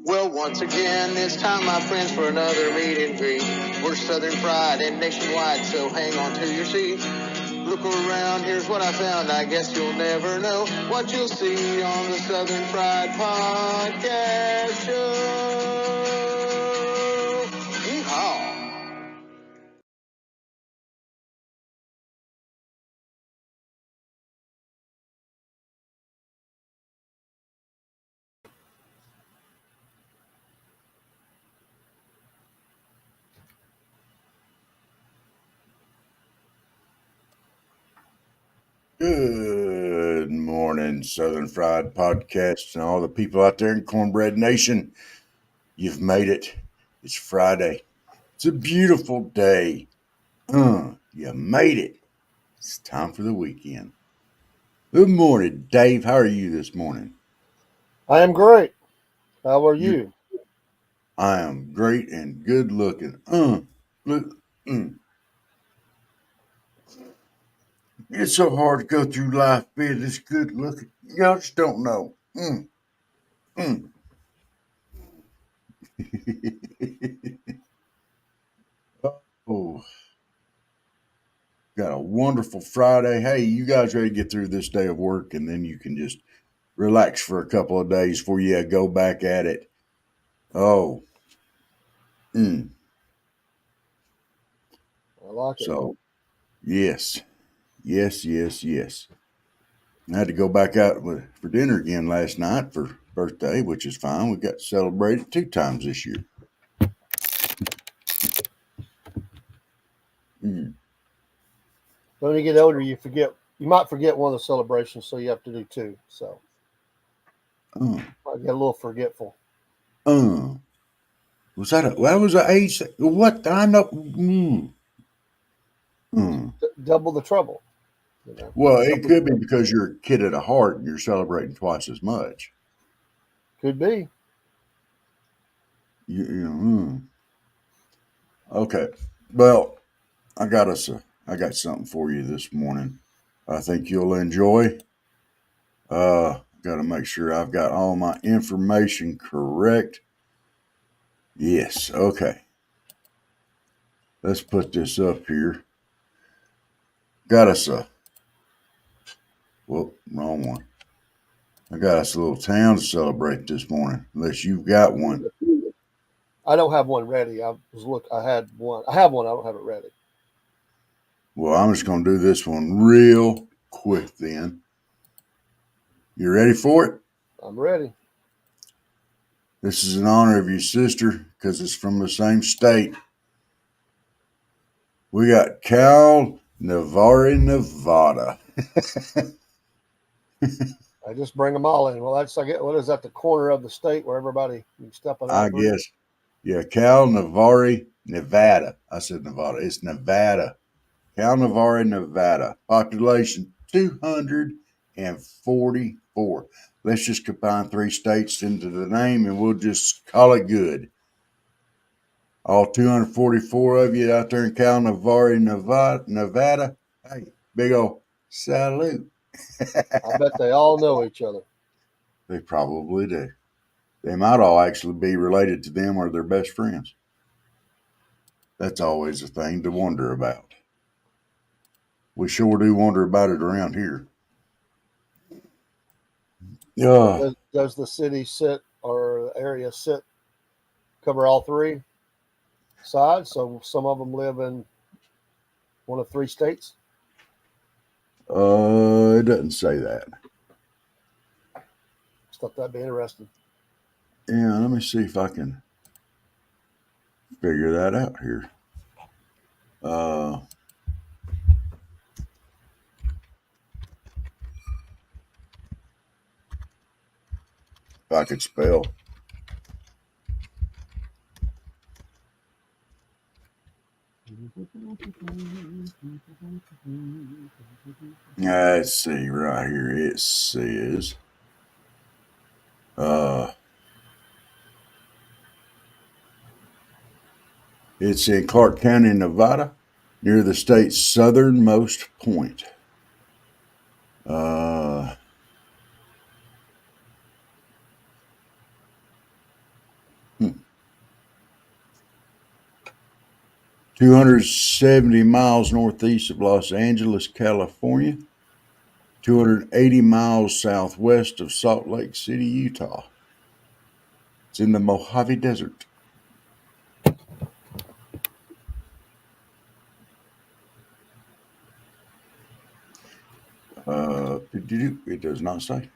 Well, once again, it's time, my friends, for another meet and greet. We're Southern Fried and nationwide, so hang on to your seat. Look around, here's what I found. I guess you'll never know what you'll see on the Southern Fried Podcast Show. Yeehaw! Good morning, Southern Fried Podcast, and all the people out there in Cornbread Nation. You've made it. It's Friday. It's a beautiful day. You made it. It's time for the weekend. Good morning, Dave. How are you this morning? I am great. How are you? I am great and good looking. Look. It's so hard to go through life being this good looking. Y'all just don't know. Oh, got a wonderful Friday. Hey, you guys ready to get through this day of work, and then you can just relax for a couple of days before you go back at it. Oh. I like it. So, yes. I had to go back out for dinner again last night for birthday, which is fine. We got celebrated 2 times this year. When you get older, you might forget one of the celebrations, so you have to do 2. So I get a little forgetful. Was that was an age? What? I know. Double the trouble. You know? Well, it could be because you're a kid at heart and you're celebrating twice as much. Could be. Okay. Well, I got something for you this morning. I think you'll enjoy. Got to make sure I've got all my information correct. Yes. Okay. Let's put this up here. Got us wrong one. I got us a little town to celebrate this morning, unless you've got one. I don't have one ready. I had one. I have one. I don't have it ready. Well, I'm just going to do this one real quick then. You ready for it? I'm ready. This is in honor of your sister because it's from the same state. We got Cal Navarre, Nevada. I just bring them all in. Well, what is that? The corner of the state where everybody can step on. I guess. Yeah, Cal Navarre, Nevada. I said Nevada. It's Nevada. Cal Navarre, Nevada. Population 244. Let's just combine 3 states into the name and we'll just call it good. All 244 of you out there in Cal Navarre, Nevada. Hey, big old salute. I bet they all know each other. They probably do. They might all actually be related to them or their best friends. That's always a thing to wonder about. We sure do wonder about it around here. Does the city or area cover all 3 sides? So some of them live in one of 3 states? It doesn't say that. Just thought that'd be interesting. Yeah, let me see if I can figure that out here. If I could spell. Let's see right here. It says it's in Clark County, Nevada, near the state's southernmost point. 270 miles northeast of Los Angeles, California. 280 miles southwest of Salt Lake City, Utah. It's in the Mojave Desert. It does not say.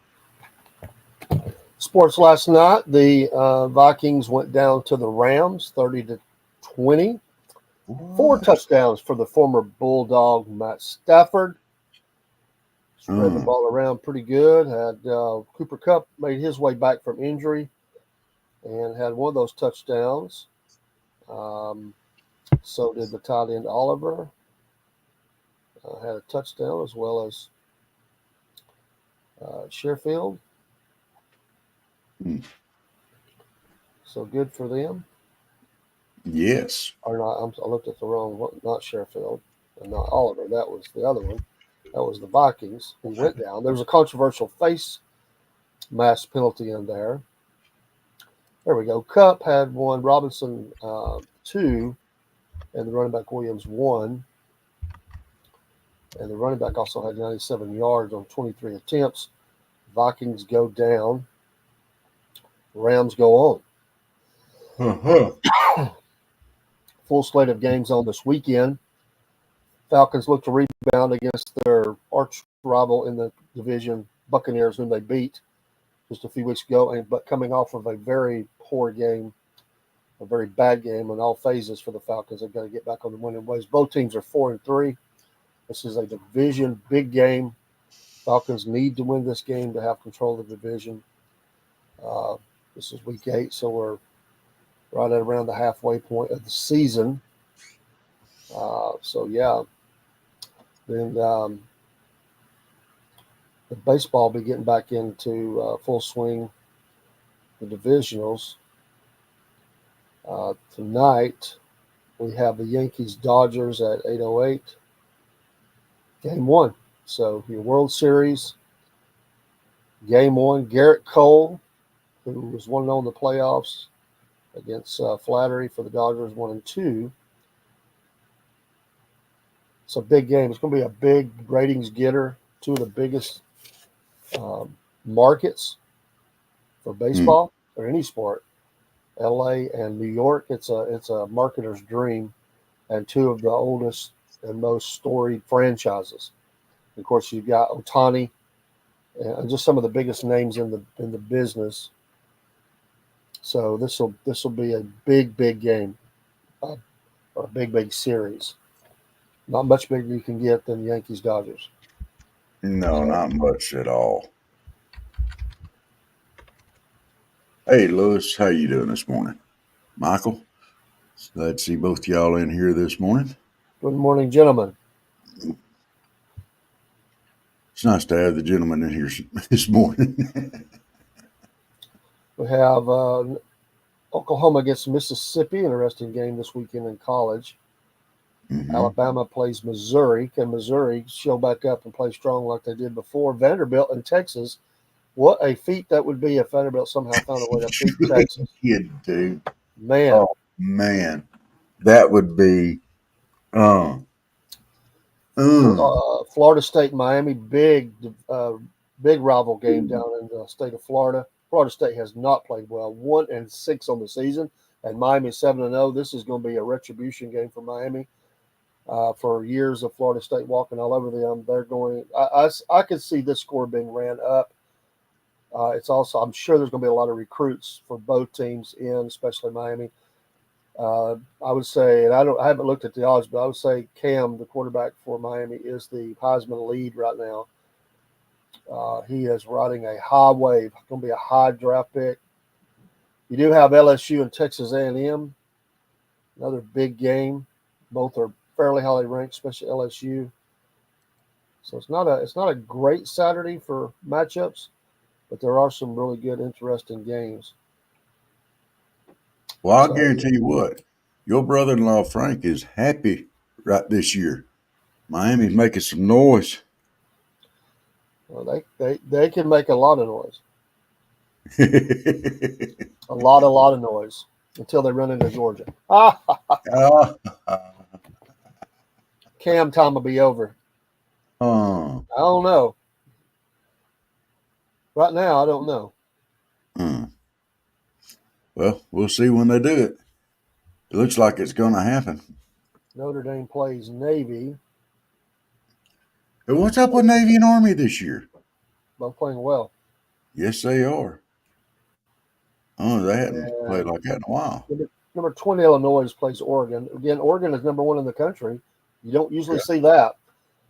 Sports last night, the Vikings went down to the Rams 30-20. What? 4 touchdowns for the former Bulldog Matt Stafford. Spread the ball around pretty good. Had Cooper Kupp made his way back from injury and had one of those touchdowns. So did the tight end Oliver. Had a touchdown as well as Sherfield. So good for them. Yes. Or not? I looked at the wrong one. Not Sherfield and not Oliver. That was the other one. That was the Vikings who went down. There was a controversial face mask penalty in there. There we go. Kupp had 1, Robinson 2, and the running back Williams 1. And the running back also had 97 yards on 23 attempts. Vikings go down. Rams go on. Full slate of games on this weekend. Falcons look to rebound against their arch rival in the division, Buccaneers, whom they beat just a few weeks ago, but coming off of a very poor game, a very bad game on all phases for the Falcons. They've got to get back on the winning ways. Both teams are 4-3. This is a division big game. Falcons need to win this game to have control of the division. This is week 8, so we're right at around the halfway point of the season. Then the baseball will be getting back into full swing. The divisionals. Tonight, we have the Yankees-Dodgers at 8:08. Game 1. So your World Series, Game 1, Garrett Cole, who was 1-0 in the playoffs against Flattery for the Dodgers, 1-2. It's a big game. It's going to be a big ratings getter. 2 of the biggest markets for baseball or any sport, LA and New York. It's a marketer's dream, and 2 of the oldest and most storied franchises. Of course, you've got Ohtani and just some of the biggest names in the business. So this will be a big game, or a big series. Not much bigger you can get than Yankees Dodgers. No, not much at all. Hey, Lewis, how you doing this morning? Michael, glad to see both y'all in here this morning. Good morning, gentlemen. It's nice to have the gentleman in here this morning. We have Oklahoma against Mississippi, interesting game this weekend in college. Mm-hmm. Alabama plays Missouri. Can Missouri show back up and play strong like they did before? Vanderbilt and Texas. What a feat that would be if Vanderbilt somehow found a way to beat Texas. Dude. Man. Oh, man. That would be Florida State, Miami, big rival game down in the state of Florida. Florida State has not played well. 1-6 on the season, and Miami 7-0. This is going to be a retribution game for Miami. For years of Florida State walking all over them, they're going. I could see this score being ran up. It's also, I'm sure there's going to be a lot of recruits for both teams especially Miami. I would say, and I haven't looked at the odds, but I would say Cam, the quarterback for Miami, is the Heisman lead right now. He is riding a high wave. Going to be a high draft pick. You do have LSU and Texas A&M, another big game. Both are fairly highly ranked, especially LSU. So it's not a great Saturday for matchups, but there are some really good, interesting games. Well, I'll guarantee you what, your brother-in-law Frank is happy right this year. Miami's making some noise. Well, they can make a lot of noise. A lot of noise until they run into Georgia. Cam time will be over. Oh. I don't know. Right now, I don't know. Well, we'll see when they do it. It looks like it's going to happen. Notre Dame plays Navy. But what's up with Navy and Army this year? Both playing well. Yes, they are. Oh, they hadn't played like that in a while. Number 20 Illinois plays Oregon. Again, Oregon is number 1 in the country. You don't usually see that.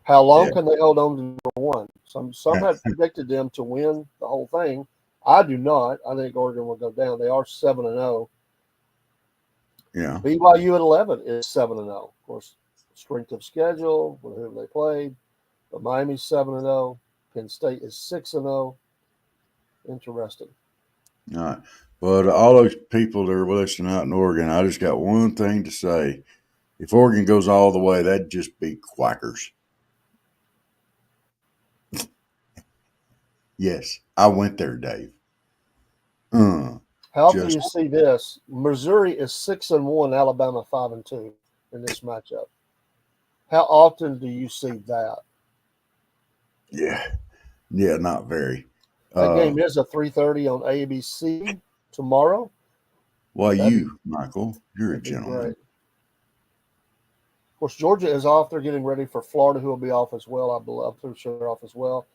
How long can they hold on to number 1? Some had predicted them to win the whole thing. I do not. I think Oregon will go down. They are 7-0. Yeah. BYU at 11 is 7-0. Of course, strength of schedule, with whom they played. But Miami's 7-0. Penn State is 6-0. Interesting. All right. But all those people that are listening out in Oregon, I just got one thing to say. If Oregon goes all the way, that'd just be quackers. Yes, I went there, Dave. How often do you see this? Missouri is 6-1, Alabama 5-2 in this matchup. How often do you see that? Yeah, not very. That game is a 3:30 on ABC tomorrow. Well, Michael, you're a gentleman. Great. Of course, Georgia is off. They're getting ready for Florida, who will be off as well. I'm pretty sure they're off as well.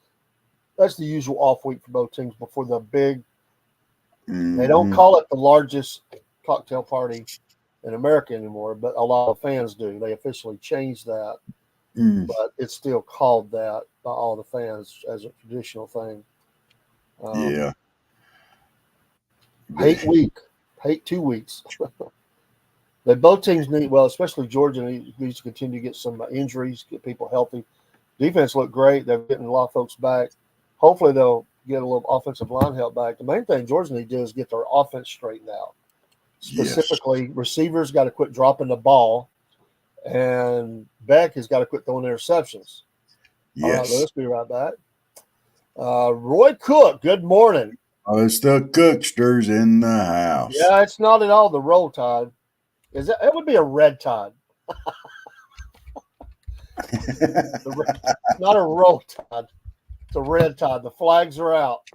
That's the usual off week for both teams before the big. Mm-hmm. They don't call it the largest cocktail party in America anymore, but a lot of fans do. They officially changed that, but it's still called that by all the fans as a traditional thing. Hate 2 weeks. They both teams need, well, especially Georgia needs to continue to get some injuries, get people healthy. Defense looked great. They're getting a lot of folks back. Hopefully they'll get a little offensive line help back. The main thing Georgia needs to do is get their offense straightened out. Specifically, receivers got to quit dropping the ball, and Beck has got to quit throwing interceptions. Yes. All right, let's be right back. Roy Cook, good morning. Oh, it's the Cooksters in the house. Yeah, it's not at all the Roll Tide. It would be a Red Tide. It's not a Roll Tide. It's a Red Tide. The flags are out.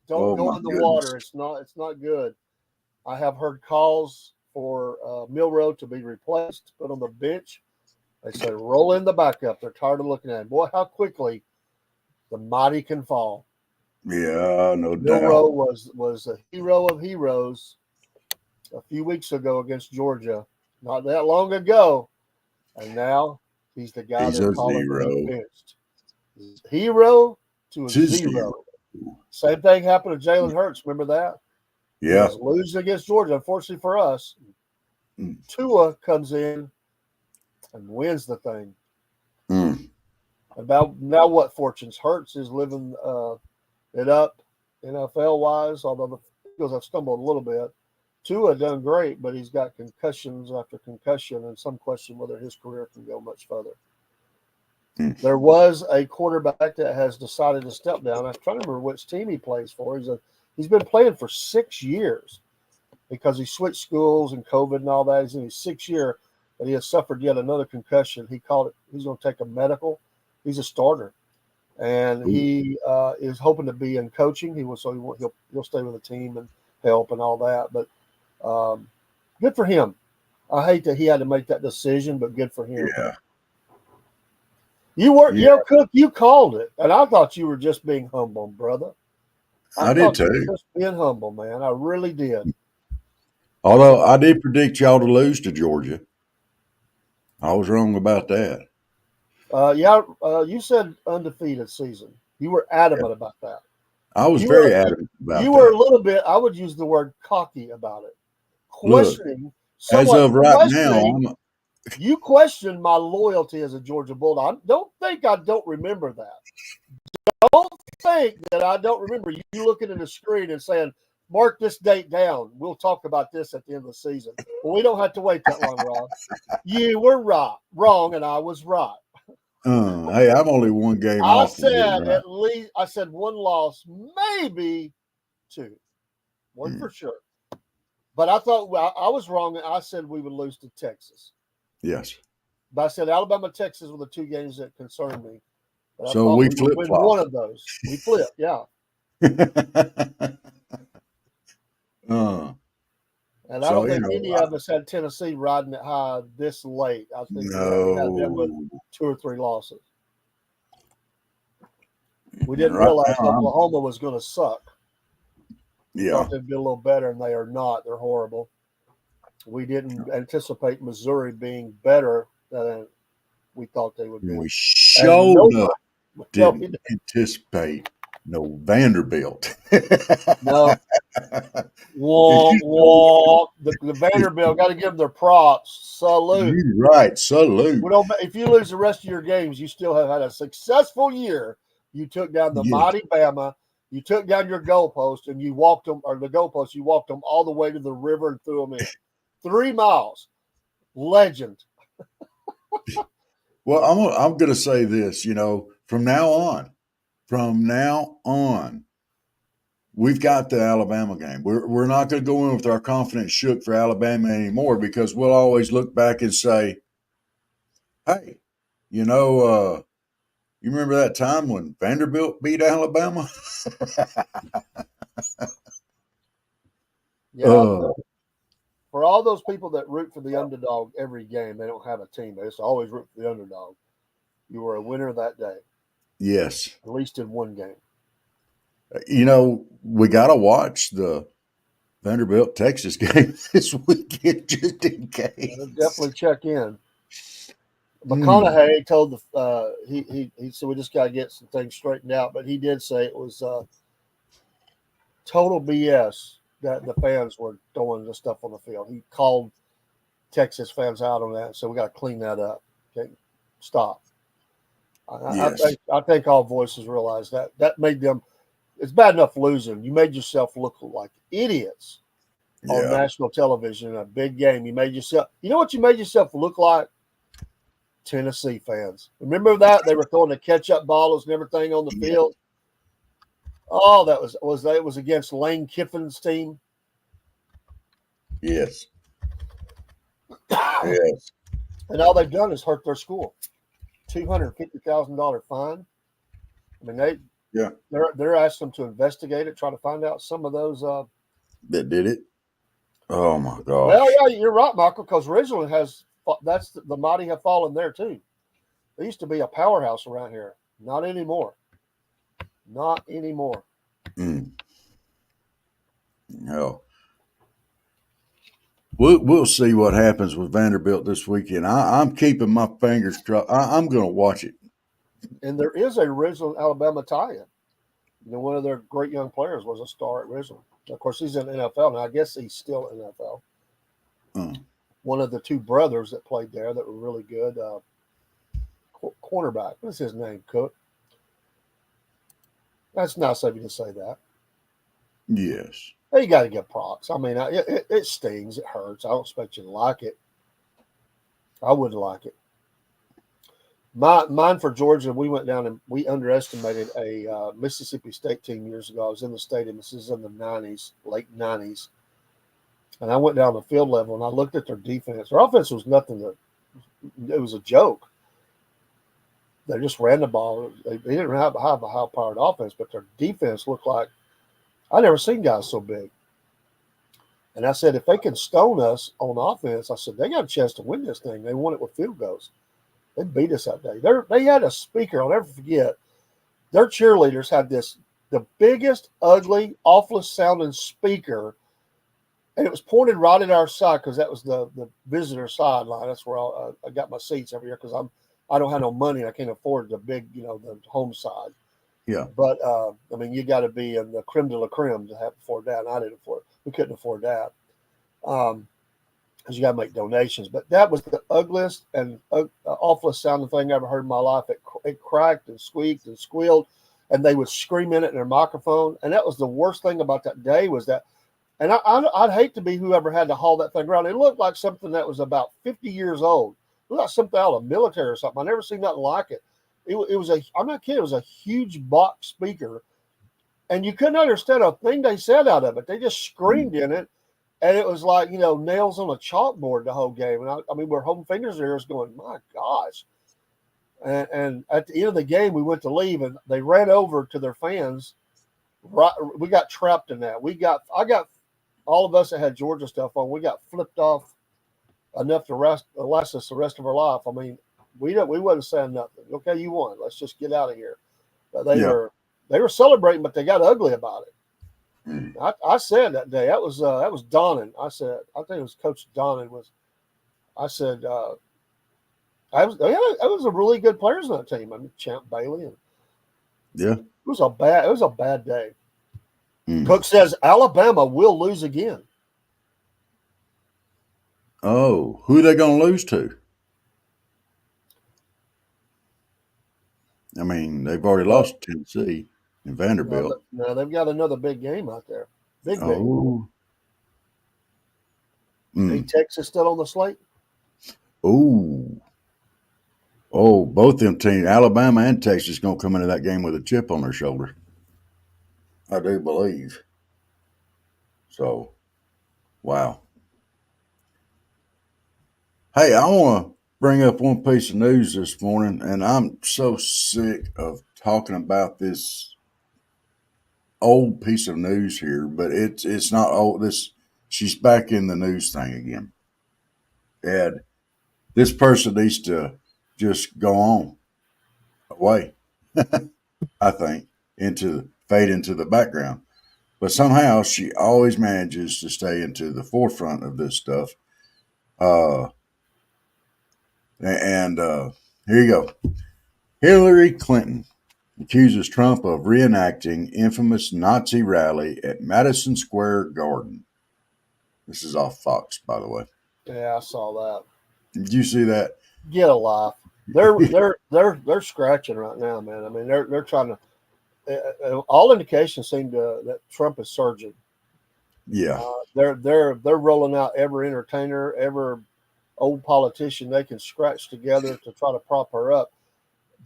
Don't go in the water. It's not good. I have heard calls for Milroe to be replaced, put on the bench. They said roll in the backup. They're tired of looking at him. Boy, how quickly the mighty can fall. Yeah, no doubt. Milroe was a hero of heroes a few weeks ago against Georgia, not that long ago, and now he's the guy they're calling to be benched. Hero to a zero. Same thing happened to Jalen Hurts. Remember that? Yeah. He was losing against Georgia. Unfortunately for us, Tua comes in and wins the thing. About now, what fortunes? Hurts is living it up NFL-wise, although the Eagles have stumbled a little bit. Tua done great, but he's got concussions after concussion, and some question whether his career can go much further. There was a quarterback that has decided to step down. I'm trying to remember which team he plays for. He's been playing for 6 years because he switched schools and COVID and all that. He's in his 6th year, but he has suffered yet another concussion. He called it. He's going to take a medical. He's a starter, and he is hoping to be in coaching. He'll stay with the team and help and all that. But good for him. I hate that he had to make that decision, but good for him. Yeah. You were, Cook. You called it, and I thought you were just being humble, brother. I did too. Just being humble, man. I really did. Although I did predict y'all to lose to Georgia, I was wrong about that. You said undefeated season. You were adamant about that. I was very adamant about that. You were a little bit. I would use the word cocky about it, questioning. Look, as of right now, you questioned my loyalty as a Georgia Bulldog. Don't think I don't remember that. Don't think that I don't remember you looking at the screen and saying, mark this date down. We'll talk about this at the end of the season. Well, we don't have to wait that long, Rob. You were wrong, and I was right. Hey, I'm only one game off. I said one loss, maybe 2. One for sure. But I thought I was wrong, and I said we would lose to Texas. Yes. But I said Alabama, Texas were the two games that concerned me. But I So thought we we would win flip-flop. one of those. We flipped, yeah. And I So, don't think any of us had Tennessee riding it high this late. I think we had them with no. 2 or 3 losses. We And didn't right realize now, Oklahoma was going to suck. We yeah. thought they'd be a little better, and they are not. They're horrible. We didn't anticipate Missouri being better than we thought they would be. We And showed up. Didn't anticipate no Vanderbilt. No. The Vanderbilt got to give them their props. Salute. You're right. Salute. If you lose the rest of your games, you still have had a successful year. You took down the mighty Bama. You took down your goalpost, and you walked them, or the goalpost, you walked them all the way to the river and threw them in. 3 miles. Legend. Well, I'm going to say this, from now on, we've got the Alabama game. We're not going to go in with our confidence shook for Alabama anymore, because we'll always look back and say, hey, you remember that time when Vanderbilt beat Alabama? Yeah. For all those people that root for the underdog every game, they don't have a team. They just always root for the underdog. You were a winner that day. Yes. At least in one game. We got to watch the Vanderbilt Texas game this weekend just in case. Definitely check in. McConaughey told he said we just got to get some things straightened out, but he did say it was total BS that the fans were throwing the stuff on the field. He called Texas fans out on that, so we got to clean that up. Okay, stop. Yes. I think all voices realize that made them. It's bad enough losing. You made yourself look like idiots on national television in a big game. You made yourself. You know what you made yourself look like? Tennessee fans. Remember that they were throwing the catch-up balls and everything on the field. Oh, that was against Lane Kiffin's team. Yes. Yes. And all they've done is hurt their school. $250,000 fine. I mean, they're asking them to investigate it, try to find out some of those that did it. Oh my gosh. Well, yeah, you're right, Michael. Because originally the mighty have fallen there too. They used to be a powerhouse around here. Not anymore. Not anymore. No. We'll see what happens with Vanderbilt this weekend. I'm keeping my fingers crossed. I'm going to watch it. And there is a Ridgeland, Alabama tie-in. One of their great young players was a star at Ridgeland. Of course, he's in the NFL now. I guess he's still in the NFL. One of the 2 brothers that played there that were really good. Cornerback. What's his name? Cook. That's nice of you to say that. Yes. You got to get props. I mean, it stings. It hurts. I don't expect you to like it. I wouldn't like it. Mine for Georgia, we went down and we underestimated a Mississippi State team years ago. I was in the stadium. This is in the 90s, late 90s. And I went down the field level and I looked at their defense. Their offense was it was a joke. They just ran the ball. They didn't have a high-powered offense, but their defense looked like I never seen guys so big. And I said, if they can stone us on offense, I said, they got a chance to win this thing. They won it with field goals. They beat us that day. They had a speaker, I'll never forget. Their cheerleaders had the biggest, ugly, awfulest sounding speaker. And it was pointed right at our side because that was the visitor sideline. That's where I got my seats every year because I don't have no money. I can't afford the big, the home side. Yeah. But, I mean, you got to be in the creme de la creme to afford that. And I didn't afford it. We couldn't afford that. Because you got to make donations. But that was the ugliest and awfulest sounding thing I ever heard in my life. It cracked and squeaked and squealed, and they would scream in it in their microphone. And that was the worst thing about that day was that. And I'd hate to be whoever had to haul that thing around. It looked like something that was about 50 years old. It looked like something out of the military or something. I never seen nothing like it. It was I'm not kidding. It was a huge box speaker, and you couldn't understand a thing they said out of it. They just screamed in it. And it was like, nails on a chalkboard the whole game. And I mean, we're holding fingers and ears going, my gosh. And at the end of the game, we went to leave and they ran over to their fans. Right, we got trapped in that. I got all of us that had Georgia stuff on. We got flipped off enough to last us the rest of our life. I mean, we wasn't saying nothing. Okay, you won. Let's just get out of here. But they were celebrating, but they got ugly about it. I said that day that was Donnan. I think it was Coach Donnan I said I was a really good players on that team. I mean, Champ Bailey and it was a bad day. Cook says Alabama will lose again. Oh, who are they going to lose to? I mean, they've already lost to Tennessee and Vanderbilt. No, they've got another big game out there. Big game. Oh. Hey, Texas still on the slate? Oh, both them teams, Alabama and Texas, going to come into that game with a chip on their shoulder. I do believe. So, wow. Hey, I want to bring up one piece of news this morning, and I'm so sick of talking about this old piece of news here, but it's not old. She's back in the news thing again. And this person needs to just go on away, I think, fade into the background. But somehow she always manages to stay into the forefront of this stuff. Here you go. Hillary Clinton accuses Trump of reenacting infamous Nazi rally at Madison Square Garden. This is off Fox, by the way. Yeah, I saw that. Did you see that? Get a life. They're scratching right now, man. I mean, they're trying to. All indications seem that Trump is surging. Yeah. They're rolling out every entertainer, every old politician they can scratch together to try to prop her up,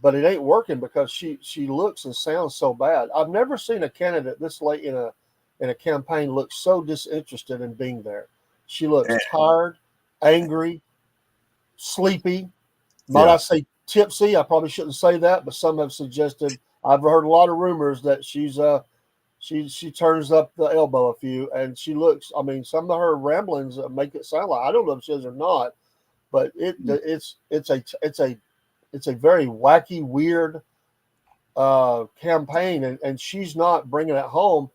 but it ain't working because she looks and sounds so bad. I've never seen a candidate this late in a campaign look so disinterested in being there. She looks tired, angry, sleepy. Might I say tipsy? I probably shouldn't say that, but some have suggested. I've heard a lot of rumors that she turns up the elbow a few, and she looks. I mean, some of her ramblings make it sound like, I don't know if she is or not, but it's a very wacky, weird campaign, and she's not bringing it home.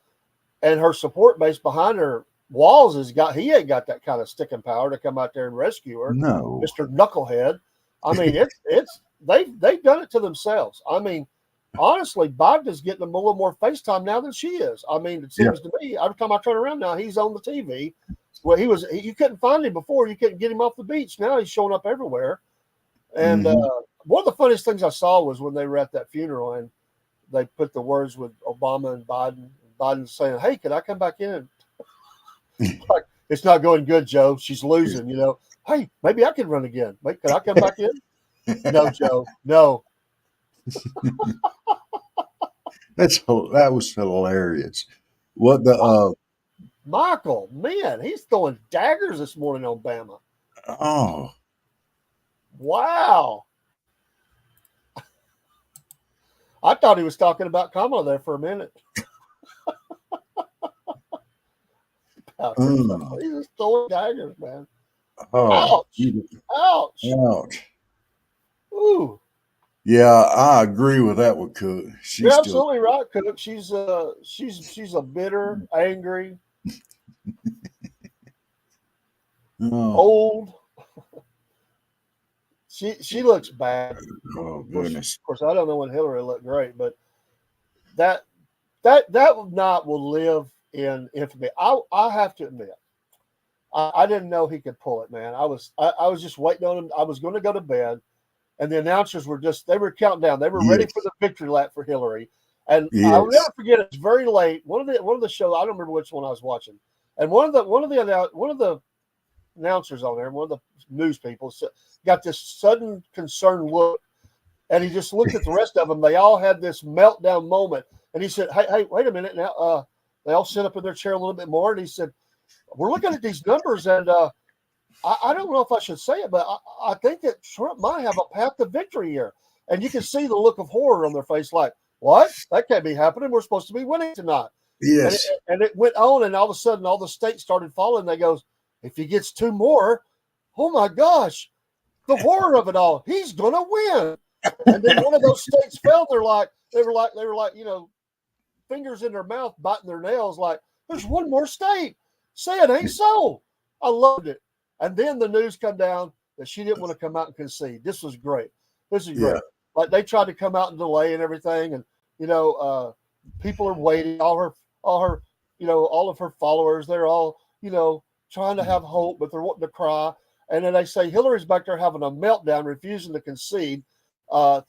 And her support base behind her, Walls he ain't got that kind of sticking power to come out there and rescue her. No, Mr. Knucklehead. I mean, they've done it to themselves. I mean, honestly, Biden is getting them a little more FaceTime now than she is. I mean, it seems to me every time I turn around now, he's on the TV. Well, you couldn't find him before. You couldn't get him off the beach. Now he's showing up everywhere. And one of the funniest things I saw was when they were at that funeral and they put the words with Obama and Biden. Biden saying, "Hey, can I come back in?" Like, it's not going good, Joe. She's losing. Hey, maybe I can run again. Wait, can I come back in? No, Joe. No. that was hilarious. What the Michael, man, he's throwing daggers this morning on Bama. Oh, wow. I thought he was talking about Kamala there for a minute. He's just throwing daggers, man. Oh, Ouch. Ouch. Ooh. Yeah, I agree with that one, Cook. You're absolutely right, Cook. She's a bitter, angry, old. She looks bad. Oh goodness. Of course, I don't know when Hillary looked great, but that night will live in infamy. I have to admit, I didn't know he could pull it, man. I was just waiting on him. I was going to go to bed, and the announcers were counting down. They were ready for the victory lap for Hillary. And I'll never forget, it's very late. One of the shows, I don't remember which one I was watching, and one of the announcers on there, one of the news people, got this sudden concerned look, and he just looked at the rest of them. They all had this meltdown moment, and he said, "Hey, wait a minute now." They all sit up in their chair a little bit more, and he said, we're looking at these numbers, and I don't know if I should say it, but I think that Trump might have a path to victory here. And you can see the look of horror on their face, like, what? That can't be happening. We're supposed to be winning tonight. Yes. And it went on, and all of a sudden, all the states started falling. They goes, if he gets 2 more, oh my gosh, the horror of it all. He's gonna win. And then one of those states fell. They were like, fingers in their mouth, biting their nails, like, there's one more state. Say it ain't so. I loved it. And then the news come down that she didn't want to come out and concede. This was great. This is great. Yeah. Like, they tried to come out and delay and everything, and people are waiting. All of her followers, they're all trying to have hope, but they're wanting to cry. And then they say Hillary's back there having a meltdown, refusing to concede,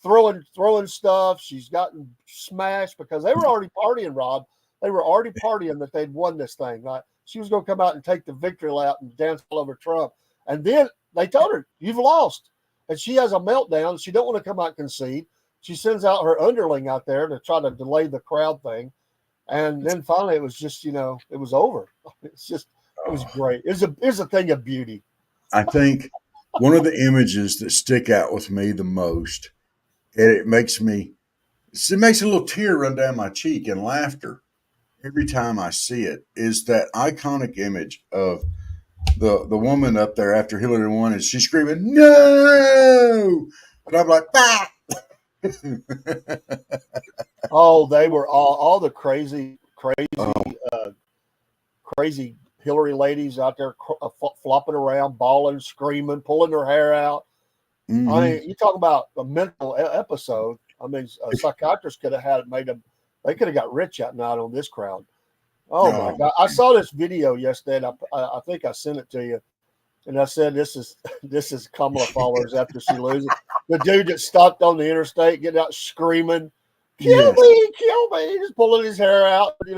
throwing stuff. She's gotten smashed because they were already partying, Rob. They were already partying that they'd won this thing. Right? She was going to come out and take the victory lap and dance all over Trump. And then they told her, you've lost. And she has a meltdown. She don't want to come out and concede. She sends out her underling out there to try to delay the crowd thing. And then finally it was just, it was over. It was great. It was a thing of beauty. I think one of the images that stick out with me the most, and it makes a little tear run down my cheek in laughter every time I see it, is that iconic image of the woman up there after Hillary won, and she's screaming, "No!" And I'm like, "Ah!" Oh, they were all the crazy Hillary ladies out there flopping around, bawling, screaming, pulling their hair out. Mm-hmm. I mean, you talk about a mental episode. I mean, a psychiatrist could have they could have got rich that night on this crowd. Oh my God. I saw this video yesterday, and I think I sent it to you. And I said, this is Kamala followers after she loses. The dude that stopped on the interstate, getting out screaming, kill me, just pulling his hair out. I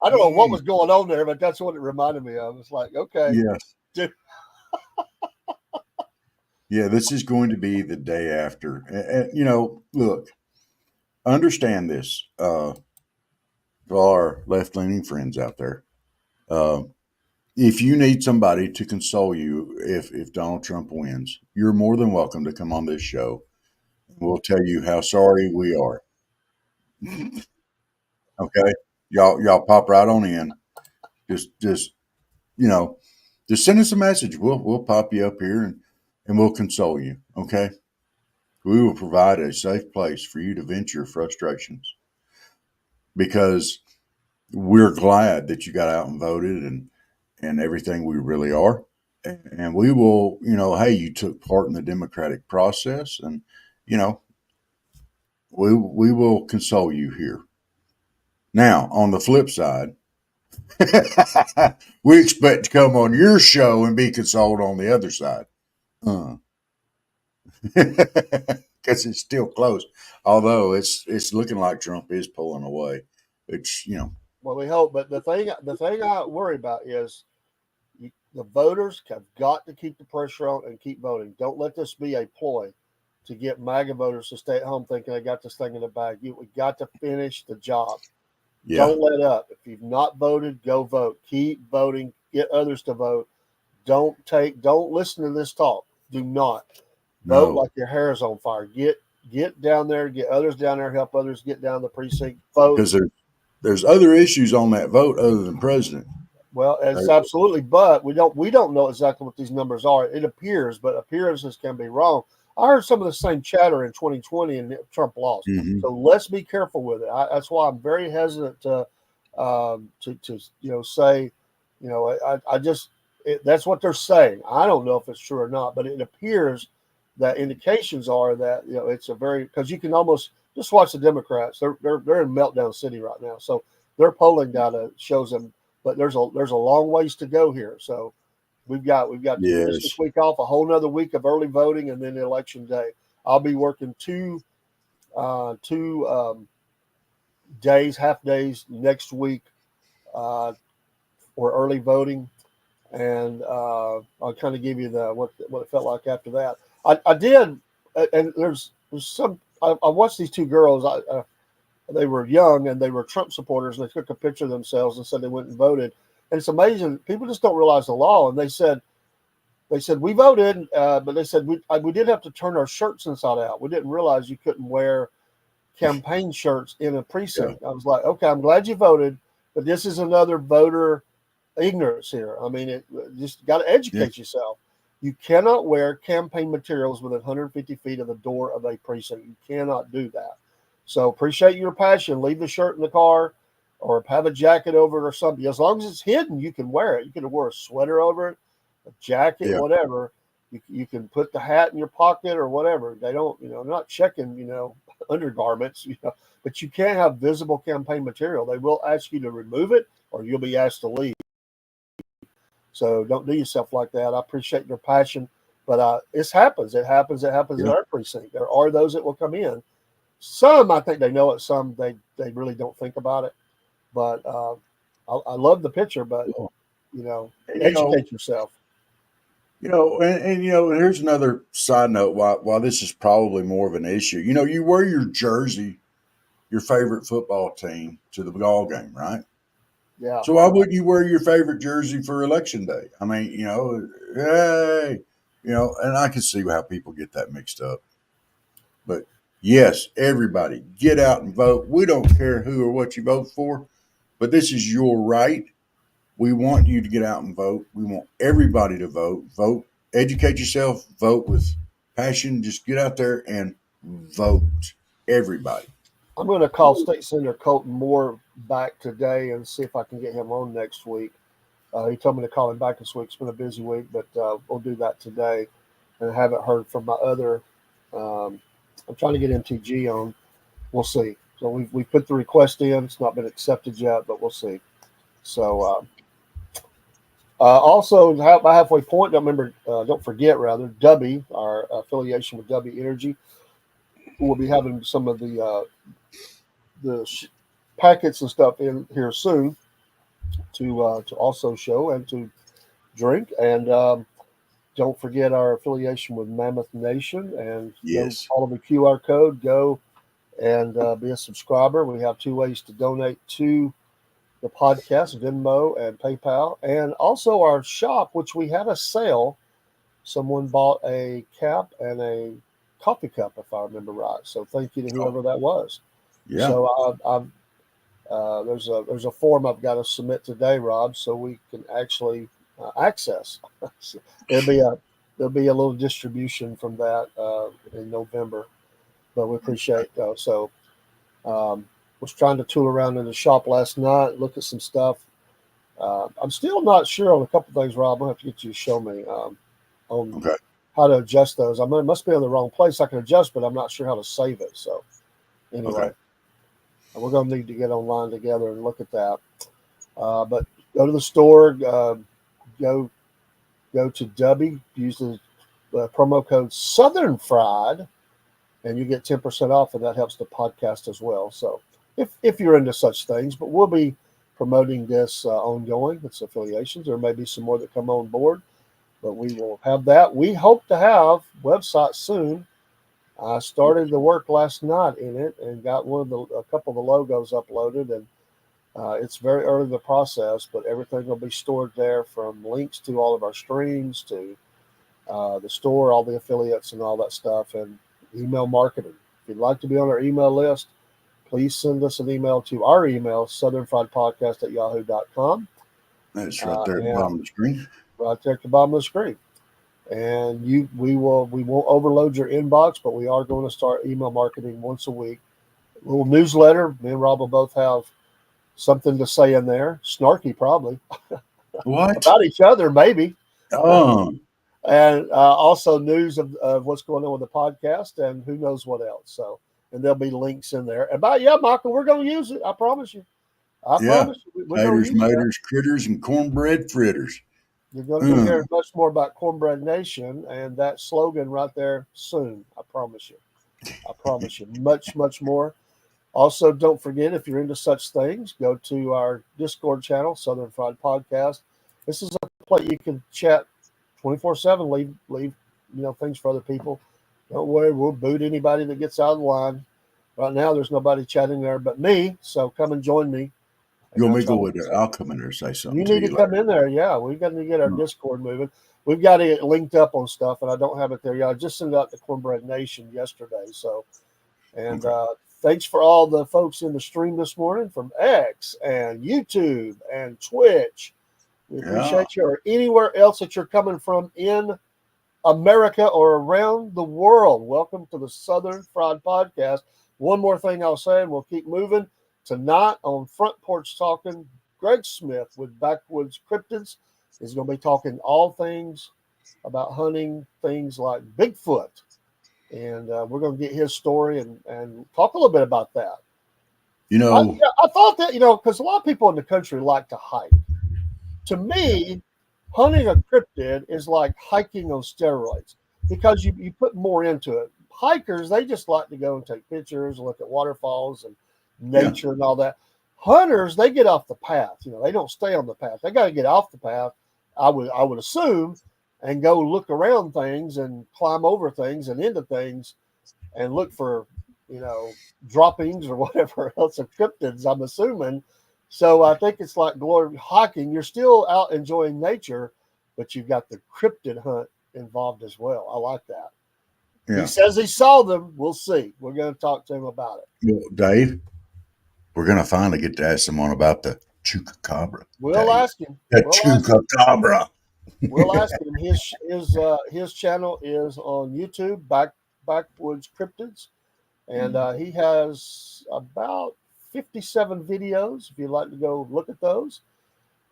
don't know what was going on there, but that's what it reminded me of. It's like, okay. Yes. Yeah, this is going to be the day after. Look, understand this, for our left-leaning friends out there. If you need somebody to console you if Donald Trump wins, you're more than welcome to come on this show. We'll tell you how sorry we are. Okay, y'all pop right on in. Just send us a message. We'll pop you up here and we'll console you. Okay, we will provide a safe place for you to vent your frustrations, because we're glad that you got out and voted and everything. We really are. And we will, hey, you took part in the democratic process, and, we will console you here. Now, on the flip side, we expect to come on your show and be consoled on the other side. Because it's still close. Although it's looking like Trump is pulling away. Well, we hope. But the thing I worry about is the voters have got to keep the pressure on and keep voting. Don't let this be a ploy to get MAGA voters to stay at home thinking they got this thing in the bag. We got to finish the job. Yeah. Don't let up. If you've not voted, go vote. Keep voting. Get others to vote. Don't listen to this talk. Do not vote like your hair is on fire. Get down there. Get others down there. Help others get down the precinct. Vote. Because there's other issues on that vote other than president. Well, it's absolutely, but we don't know exactly what these numbers are. It appears, but appearances can be wrong. I heard some of the same chatter in 2020, and Trump lost. Mm-hmm. So let's be careful with it. That's why I'm very hesitant to say, that's what they're saying. I don't know if it's true or not, but it appears that indications are that it's a very, because you can almost just watch the Democrats. They're in meltdown city right now, so their polling data shows them. But there's a long ways to go here. So we've got this week off, a whole nother week of early voting, and then election day. I'll be working two half days next week for early voting, and I'll kind of give you what it felt like after that. I did, and there's some. I watched these two girls. They were young and they were Trump supporters, and they took a picture of themselves and said they went and voted. And it's amazing. People just don't realize the law. And they said we voted, but they said we did have to turn our shirts inside out. We didn't realize you couldn't wear campaign shirts in a precinct. Yeah. I was like, okay, I'm glad you voted, but this is another voter ignorance here. I mean, it just got to educate yourself. You cannot wear campaign materials within 150 feet of the door of a precinct. You cannot do that. So appreciate your passion. Leave the shirt in the car or have a jacket over it or something. As long as it's hidden, you can wear it. You can wear a sweater over it, a jacket, whatever. You can put the hat in your pocket or whatever. They don't, they're not checking, undergarments, but you can't have visible campaign material. They will ask you to remove it or you'll be asked to leave. So don't do yourself like that. I appreciate your passion, but it happens. It happens in our precinct. There are those that will come in. Some, I think they know it. Some, they really don't think about it. But I love the picture, but, educate yourself. And here's another side note. Why this is probably more of an issue. You wear your jersey, your favorite football team, to the ball game, right? Yeah. So why wouldn't you wear your favorite jersey for election day? I mean, hey, and I can see how people get that mixed up. But yes, everybody get out and vote. We don't care who or what you vote for, but this is your right. We want you to get out and vote. We want everybody to vote. Vote, educate yourself, vote with passion. Just get out there and vote. Everybody. I'm going to call State Senator Colton Moore back today and see if I can get him on next week. He told me to call him back this week. It's been a busy week, but we'll do that today. And I haven't heard from my other. I'm trying to get MTG on. We'll see. So we put the request in. It's not been accepted yet, but we'll see. So also by halfway point, don't forget Dubby, our affiliation with Dubby Energy. We'll be having some of the packets and stuff in here soon to also show and to drink. And don't forget our affiliation with Mammoth Nation, and go follow the QR code. Go and be a subscriber. We have 2 ways to donate to the podcast: Venmo and PayPal, and also our shop, which we had a sale. Someone bought a cap and a coffee cup, if I remember right. So thank you to whoever that was. Yeah. So there's a form I've got to submit today, Rob, so we can actually access. So there'll be a little distribution from that in November, but we appreciate was trying to tool around in the shop last night, look at some stuff. I'm still not sure on a couple of things, Rob. I'll have to get you to show me on how to adjust those. I mean, it must be in the wrong place. I can adjust, but I'm not sure how to save it. So anyway, we're going to need to get online together and look at that. But go to the store, go to Dubby, use the promo code Southern Fried, and you get 10% off, and that helps the podcast as well. So if you're into such things, but we'll be promoting this ongoing. It's affiliations. There may be some more that come on board, but we will have that. We hope to have website soon. I started the work last night in it and got a couple of the logos uploaded, and it's very early in the process, but everything will be stored there, from links to all of our streams to the store, all the affiliates and all that stuff, and email marketing. If you'd like to be on our email list, please send us an email to our email, southernfriedpodcast@yahoo.com. That's right there at the bottom of the screen. Right there at the bottom of the screen. And we won't overload your inbox, but we are going to start email marketing once a week. A little newsletter. Me and Rob will both have something to say in there. Snarky, probably. What? About each other, maybe. Oh. And also news of what's going on with the podcast and who knows what else. So, and there'll be links in there. Michael, we're going to use it. I promise you. I promise you. Taters, maters, critters, and cornbread fritters. You're going to hear much more about Cornbread Nation and that slogan right there soon. I promise you. I promise you. Much, much more. Also, don't forget, if you're into such things, go to our Discord channel, Southern Fried Podcast. This is a place you can chat 24/7. Leave things for other people. Don't worry, we'll boot anybody that gets out of the line. Right now, there's nobody chatting there but me, so come and join me. You And want me that's to go all. with there? I'll come in there and say something You to need you to come later. in there. Yeah, we've got to get our Hmm. Discord moving. We've got to get linked up on stuff, and I don't have it there yet. I just sent it out to Cornbread Nation yesterday. So, and Okay. thanks for all the folks in the stream this morning from X and YouTube and Twitch. We Yeah. appreciate you, or anywhere else that you're coming from in America or around the world. Welcome to the Southern Fried Podcast. One more thing I'll say, and we'll keep moving. Tonight on Front Porch Talking, Greg Smith with Backwoods Cryptids is going to be talking all things about hunting, things like Bigfoot. And we're going to get his story and talk a little bit about that. You I, know, I thought that, because a lot of people in the country like to hike. To me, hunting a cryptid is like hiking on steroids because you put more into it. Hikers, they just like to go and take pictures, look at waterfalls and yeah. nature and all that. Hunters, they get off the path. They don't stay on the path. They got to get off the path, I would assume, and go look around things and climb over things and into things and look for, droppings or whatever else of cryptids, I'm assuming. So I think it's like glory hiking. You're still out enjoying nature, but you've got the cryptid hunt involved as well. I like that. He Yeah. says he saw them. We'll see. We're going to talk to him about it. Well, Dave, we're going to finally get to ask someone about the chupacabra, We'll Dave. ask him. The We'll ask him. chupacabra. We'll ask him. His channel is on YouTube, Backwoods Cryptids, and he has about 57 videos. If you'd like to go look at those,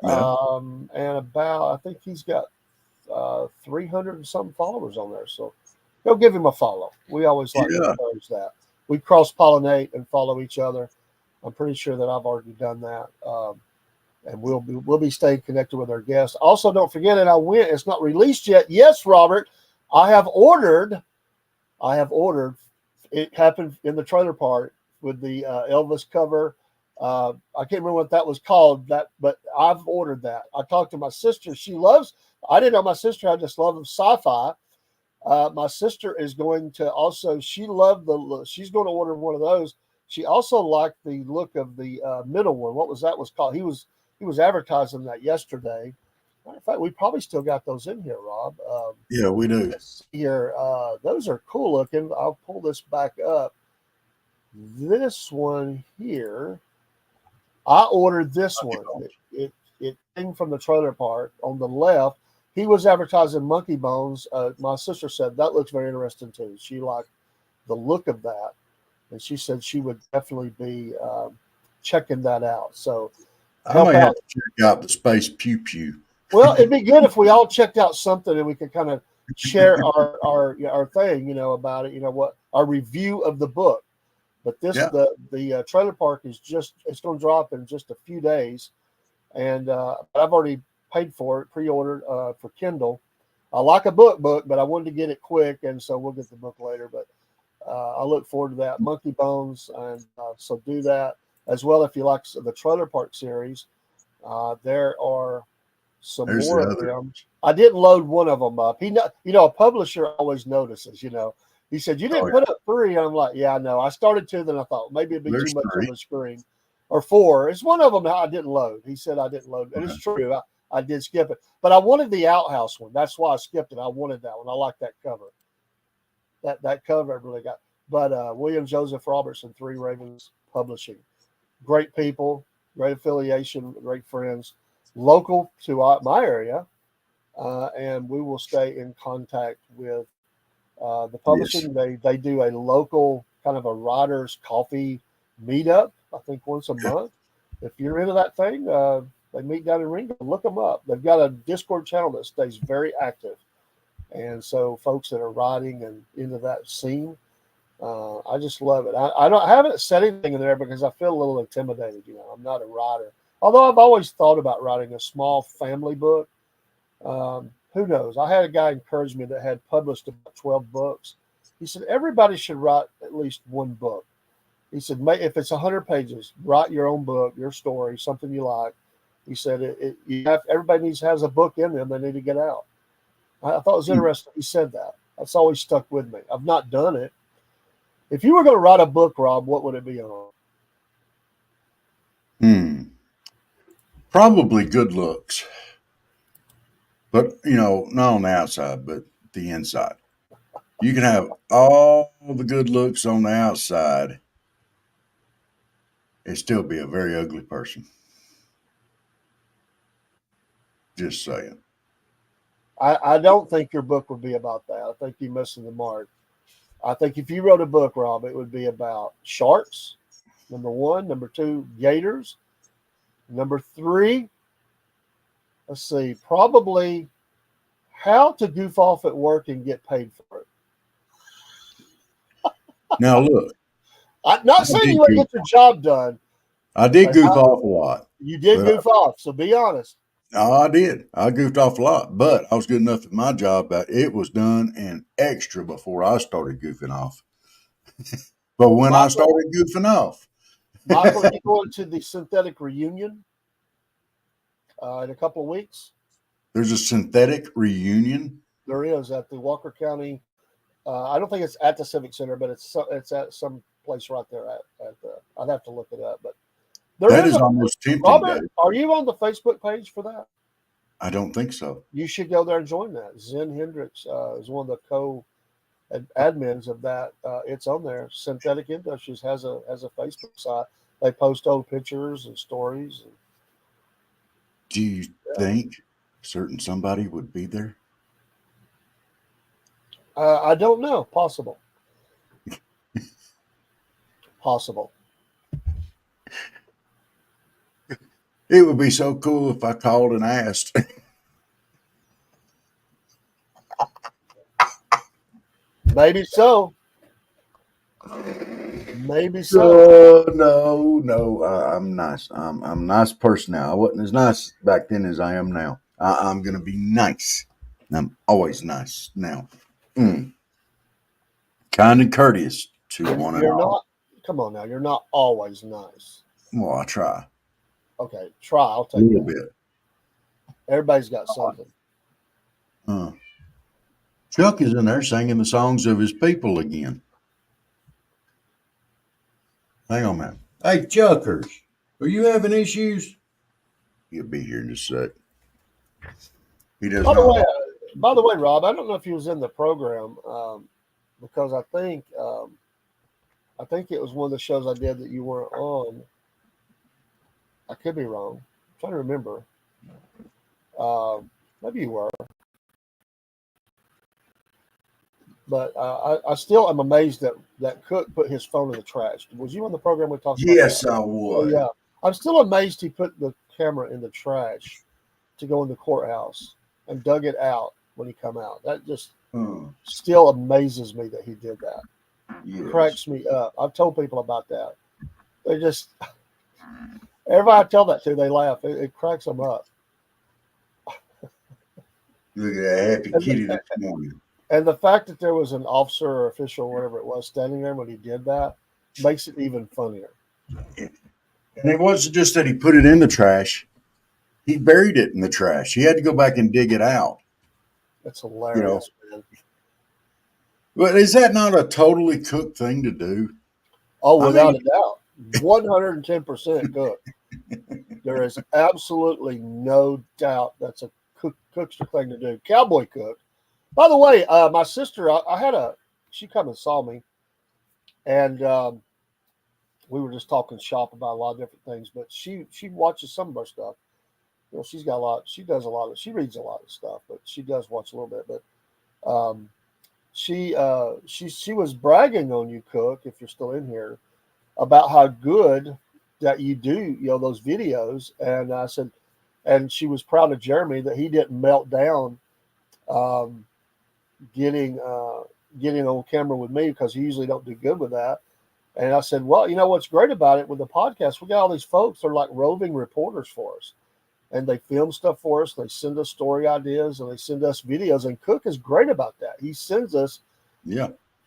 Yeah. and I think he's got 300 and some followers on there. So go give him a follow. We always like to Yeah. encourage that. We cross pollinate and follow each other. I'm pretty sure that I've already done that. And we'll be staying connected with our guests. Also, don't forget that it's not released yet. Yes, Robert, I have ordered. It happened in the trailer park with the Elvis cover. I can't remember what that was called. But I've ordered that. I talked to my sister. She loves. I didn't know my sister. I just love sci-fi. My sister is going to also. She's going to order one of those. She also liked the look of the middle one. What was that was called? He was advertising that yesterday. Matter of fact, we probably still got those in here, Rob. Yeah, we do. Let's see here. Those are cool looking. I'll pull this back up. This one here, I ordered this one. It came from the trailer park on the left. He was advertising monkey bones. My sister said that looks very interesting too. She liked the look of that, and she said she would definitely be checking that out. So I help may have out. to check out the space pew pew. Well, it'd be good if we all checked out something and we could kind of share our thing, about it. What our review of the book. But Yeah. the trailer park it's going to drop in just a few days, and I've already paid for it, pre-ordered for Kindle. I like a book, but I wanted to get it quick, and so we'll get the book later. But I look forward to that. Monkey Bones, and so do that as well if you like the trailer park series. There are some There's more the of other. them. I didn't load one of them up. A publisher always notices. He said you Oh, didn't yeah. put up 3. And I'm like, yeah, I know. I started 2, then I thought maybe it'd be There's too much 3. on the screen, or 4. It's one of them I didn't load. He said I didn't load, and Okay. it's true. I did skip it, but I wanted the outhouse one. That's why I skipped it. I wanted that one. I like that cover. That cover I really got. But William Joseph Robertson, 3 Ravens Publishing, great people, great affiliation, great friends, local to my area, and we will stay in contact with the publishing. Yes. They do a local kind of a writers coffee meetup. I think once a month. If you're into that thing, they meet down in Ringo. Look them up. They've got a Discord channel that stays very active, and so folks that are writing and into that scene, I just love it. I haven't said anything in there because I feel a little intimidated. I'm not a writer, although I've always thought about writing a small family book. Who knows? I had a guy encourage me that had published about 12 books. He said, everybody should write at least one book. He said, if it's 100 pages, write your own book, your story, something you like. He said, everybody has a book in them they need to get out. I thought it was interesting. He said that. That's always stuck with me. I've not done it. If you were going to write a book, Rob, what would it be on? Probably good looks, but not on the outside, but the inside. You can have all the good looks on the outside and still be a very ugly person. Just saying. I don't think your book would be about that. I think you're missing the mark. I think if you wrote a book, Rob, it would be about sharks, number one. Number two, gators. Number three, let's see, probably how to goof off at work and get paid for it. Now, look. I'm not saying you wouldn't get your job done. I did goof off a lot. You did goof off, so be honest. Oh, I did. I goofed off a lot, but I was good enough at my job that it was done and extra before I started goofing off. But when I started goofing off. Michael, you going to the synthetic reunion in a couple of weeks? There's a synthetic reunion? There is at the Walker County. I don't think it's at the Civic Center, but it's at some place right there. I'd have to look it up, but that is almost tempting. Robert, are you on the Facebook page for that? I don't think so. You should go there and join that. Zen Hendricks is one of the co-admins of that. It's on there. Synthetic Industries has a Facebook site. They post old pictures and stories. Do you think certain somebody would be there? I don't know. Possible. Possible. It would be so cool if I called and asked. Maybe so. Maybe so. No. I'm nice. I'm a nice person now. I wasn't as nice back then as I am now. I'm going to be nice. I'm always nice now. Kind and courteous to one another. Come on now. You're not always nice. Well, I try. Okay, try. I'll take a little bit. Everybody's got something. Chuck is in there singing the songs of his people again. Hang on, man. Hey, Chuckers, are you having issues? He'll be here in just a sec. He does By the way, Rob, I don't know if he was in the program because I think it was one of the shows I did that you weren't on. I could be wrong. I'm trying to remember. Maybe you were. But I still am amazed that Cook put his phone in the trash. Was you on the program we talked about? Yes, I was. Oh, yeah. I'm still amazed he put the camera in the trash to go in the courthouse and dug it out when he come out. That just still amazes me that he did that. Yes. Cracks me up. I've told people about that. They just... Everybody I tell that to, they laugh. It cracks them up. Look at that happy kitty this morning. And the fact that there was an officer or official, or whatever it was, standing there when he did that makes it even funnier. And it wasn't just that he put it in the trash. He buried it in the trash. He had to go back and dig it out. That's hilarious, man. But is that not a totally Cook thing to do? Oh, without a doubt. 110% Cook. There is absolutely no doubt that's a Cookster thing to do. Cowboy Cook. By the way, my sister, she come and saw me, and we were just talking shop about a lot of different things, but she watches some of our stuff. You know, she reads a lot of stuff, but she does watch a little bit. But she was bragging on you, Cook, if you're still in here, about how good that you do, those videos. And I said, and she was proud of Jeremy that he didn't melt down getting on camera with me, because he usually don't do good with that. And I said, well, what's great about it with the podcast, we got all these folks that are like roving reporters for us, and they film stuff for us. They send us story ideas and they send us videos. And Cook is great about that. He sends us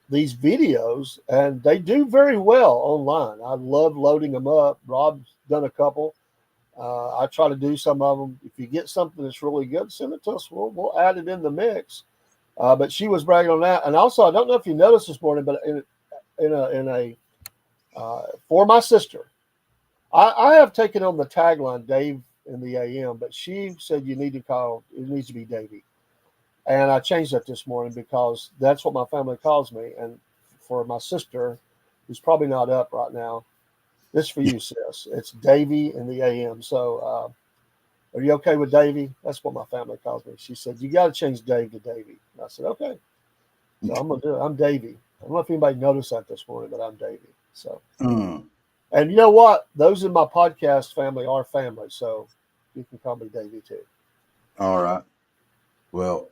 these videos, and they do very well online. I love loading them up. Rob's done a couple. I try to do some of them. If you get something that's really good, send it to us. We'll add it in the mix. But she was bragging on that. And also, I don't know if you noticed this morning, but for my sister, I have taken on the tagline, Dave in the AM, but she said it needs to be Davy. And I changed that this morning because that's what my family calls me. And for my sister, who's probably not up right now, this is for you, sis. It's Davy in the AM. So are you okay with Davy? That's what my family calls me. She said, you got to change Dave to Davy. And I said, okay. So I'm going to do it. I'm Davy. I don't know if anybody noticed that this morning, but I'm Davy. So, and you know what? Those in my podcast family are family. So you can call me Davy too. All right. Well,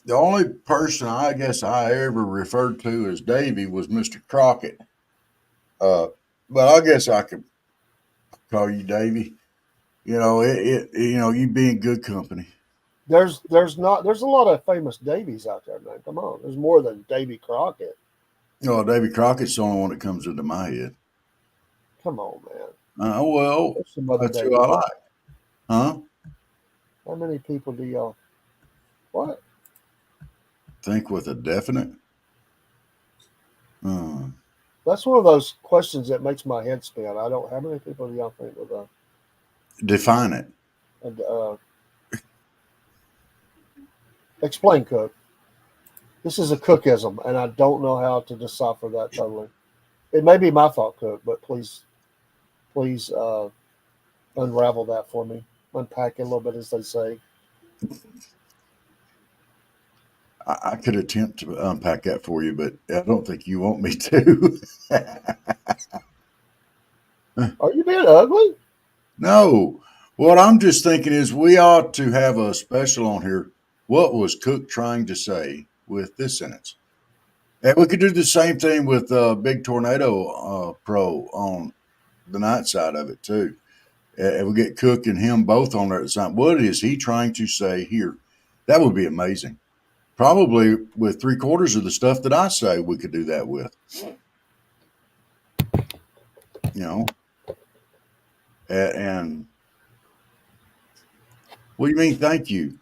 the only person I guess I ever referred to as Davy was Mr. Crockett. But I guess I could call you Davy. You know, you be in good company. There's a lot of famous Davies out there, man. Come on. There's more than Davy Crockett. No, Davy Crockett's the only one that comes into my head. Come on, man. Well, There's some other that's who Davies. I like. Huh? How many people do y'all? What? Think with a definite? That's one of those questions that makes my head spin. I don't. How many people do y'all think with a? Define it. Explain, Cook. This is a Cookism, and I don't know how to decipher that totally. It may be my fault, Cook, but please unravel that for me. Unpack it a little bit, as they say. I could attempt to unpack that for you, but I don't think you want me to. Are you being ugly? No. What I'm just thinking is we ought to have a special on here. What was Cook trying to say with this sentence? And we could do the same thing with Big Tornado Pro on the night side of it, too. And we get Cook and him both on there at the same time. What is he trying to say here? That would be amazing. Probably with 3/4 of the stuff that I say, we could do that with. You know? And what do you mean, thank you?